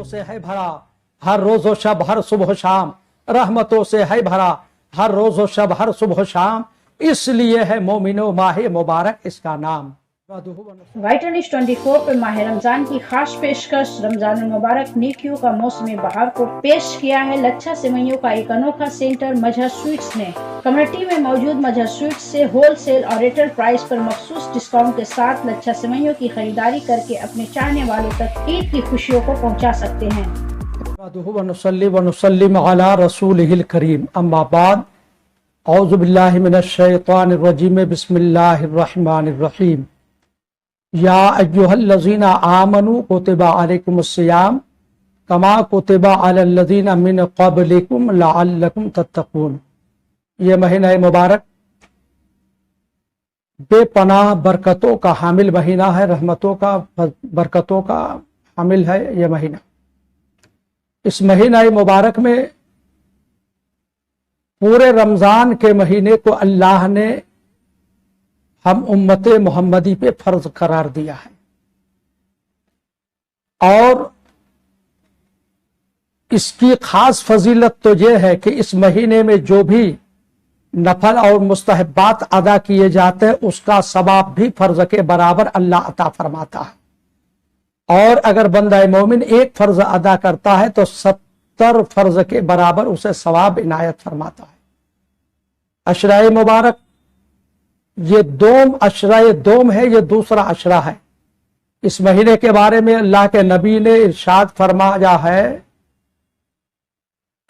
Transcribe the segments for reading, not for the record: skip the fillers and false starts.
سے ہے بھرا ہر روز و شب ہر صبح و شام، رحمتوں سے ہے بھرا ہر روز و شب ہر صبح و شام، اس لیے ہے مومنو ماہ مبارک اس کا نام۔ وائٹل نیوز 24 پر ماہ رمضان کی خاص پیشکش رمضان المبارک نیکیوں کا موسم بہار کو پیش کیا ہے لچھا سوئیوں کا ایک انوکھا سینٹر مجہر سویٹس نے۔ کمیونٹی میں موجود مجہر سویٹس سے ہول سیل اور ریٹیل پرائس پر مخصوص ڈسکاؤنٹ کے ساتھ لچھا سوئیوں کی خریداری کر کے اپنے چاہنے والوں تک عید کی خوشیوں کو پہنچا سکتے ہیں۔ ونصلی ونسلم علی رسولہ الکریم، اما بعد، اعوذ باللہ من الشیطان الرجیم، بسم اللہ الرحمن الرحیم۔ یا ایہا الذین آمنوا کتب علیکم الصیام کما کتب علی الذین من قبلکم لعلکم تتقون۔ یہ مہینہ مبارک بے پناہ برکتوں کا حامل مہینہ ہے، رحمتوں کا، برکتوں کا حامل ہے یہ مہینہ۔ اس مہینہ مبارک میں پورے رمضان کے مہینے کو اللہ نے ہم امت محمدی پہ فرض قرار دیا ہے، اور اس کی خاص فضیلت تو یہ ہے کہ اس مہینے میں جو بھی نفل اور مستحبات ادا کیے جاتے ہیں اس کا ثواب بھی فرض کے برابر اللہ عطا فرماتا ہے، اور اگر بندہ مومن ایک فرض ادا کرتا ہے تو 70 فرض کے برابر اسے ثواب عنایت فرماتا ہے۔ عشرہ مبارک یہ عشرہ دوم ہے، یہ دوسرا عشرہ ہے۔ اس مہینے کے بارے میں اللہ کے نبی نے ارشاد فرمایا ہے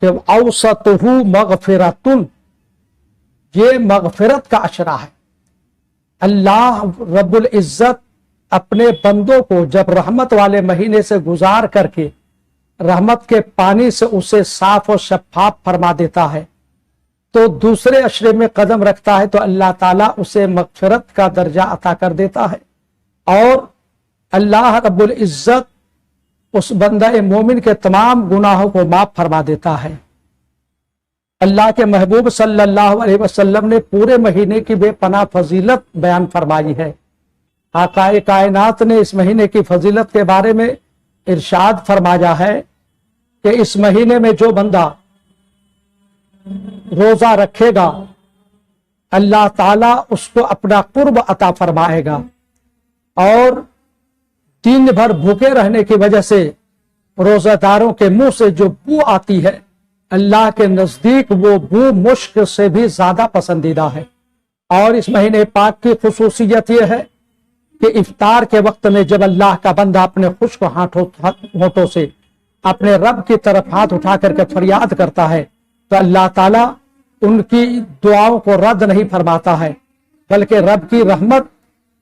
کہ اوسطہ مغفرۃ، یہ مغفرت کا عشرہ ہے۔ اللہ رب العزت اپنے بندوں کو جب رحمت والے مہینے سے گزار کر کے رحمت کے پانی سے اسے صاف و شفاف فرما دیتا ہے تو دوسرے عشرے میں قدم رکھتا ہے تو اللہ تعالیٰ اسے مغفرت کا درجہ عطا کر دیتا ہے، اور اللہ رب العزت اس بندہ مومن کے تمام گناہوں کو معاف فرما دیتا ہے۔ اللہ کے محبوب صلی اللہ علیہ وسلم نے پورے مہینے کی بے پناہ فضیلت بیان فرمائی ہے۔ آقا کائنات نے اس مہینے کی فضیلت کے بارے میں ارشاد فرمایا ہے کہ اس مہینے میں جو بندہ روزہ رکھے گا اللہ تعالیٰ اس کو اپنا قرب عطا فرمائے گا، اور دن بھر بھوکے رہنے کی وجہ سے روزہ داروں کے منہ سے جو بو آتی ہے اللہ کے نزدیک وہ بو مشک سے بھی زیادہ پسندیدہ ہے۔ اور اس مہینے پاک کی خصوصیت یہ ہے کہ افطار کے وقت میں جب اللہ کا بندہ اپنے خشک ہونٹوں سے اپنے رب کی طرف ہاتھ اٹھا کر کے فریاد کرتا ہے تو اللہ تعالیٰ ان کی دعاؤں کو رد نہیں فرماتا ہے، بلکہ رب کی رحمت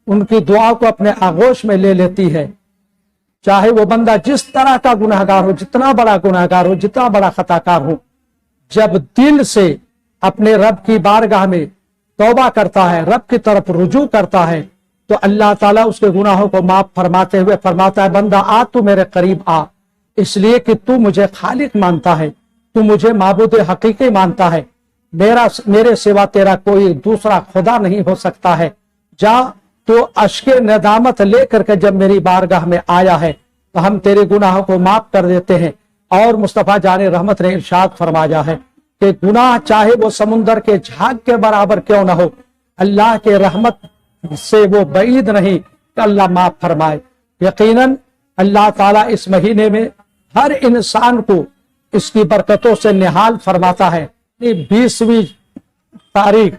ان کی دعا کو اپنے آغوش میں لے لیتی ہے۔ چاہے وہ بندہ جس طرح کا گناہگار ہو، جتنا بڑا گناہگار ہو، جتنا بڑا خطا کار ہو، جب دل سے اپنے رب کی بارگاہ میں توبہ کرتا ہے، رب کی طرف رجوع کرتا ہے تو اللہ تعالیٰ اس کے گناہوں کو معاف فرماتے ہوئے فرماتا ہے بندہ آ تو میرے قریب آ، اس لیے کہ تو مجھے خالق مانتا ہے، تو مجھے معبود حقیقی مانتا ہے، میرے سوا تیرا کوئی دوسرا خدا نہیں ہو سکتا ہے، جا تو اشک ندامت لے کر کے جب میری بارگاہ میں آیا ہے تو ہم تیرے گناہوں کو معاف کر دیتے ہیں۔ اور مصطفیٰ جان رحمت نے ارشاد فرمایا ہے کہ گناہ چاہے وہ سمندر کے جھاگ کے برابر کیوں نہ ہو، اللہ کے رحمت سے وہ بعید نہیں کہ اللہ معاف فرمائے۔ یقیناً اللہ تعالیٰ اس مہینے میں ہر انسان کو اس کی برکتوں سے نہال فرماتا ہے۔ 20ویں تاریخ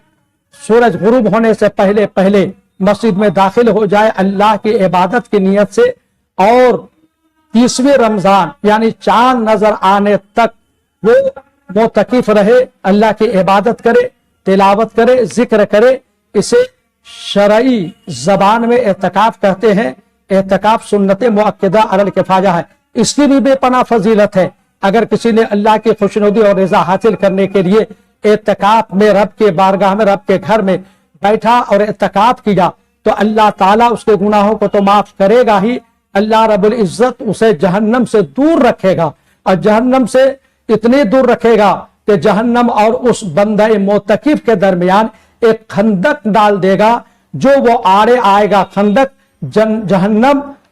سورج غروب ہونے سے پہلے مسجد میں داخل ہو جائے اللہ کی عبادت کی نیت سے، اور 30ویں رمضان یعنی چاند نظر آنے تک وہ معتکف رہے، اللہ کی عبادت کرے، تلاوت کرے، ذکر کرے۔ اسے شرعی زبان میں اعتکاف کہتے ہیں۔ اعتکاف سنت مؤکدہ علی الکفایہ ہے، اس کی بھی بے پناہ فضیلت ہے۔ اگر کسی نے اللہ کی خوشنودی اور رضا حاصل کرنے کے لیے اعتکاف میں رب کے بارگاہ میں رب کے گھر میں بیٹھا اور اعتکاف کیا تو اللہ تعالیٰ اس کے گناہوں کو تو معاف کرے گا ہی، اللہ رب العزت اسے جہنم سے دور رکھے گا، اور جہنم سے اتنی دور رکھے گا کہ جہنم اور اس بندہ معتکف کے درمیان ایک خندق ڈال دے گا، جو وہ آڑے آئے گا خندق جہنم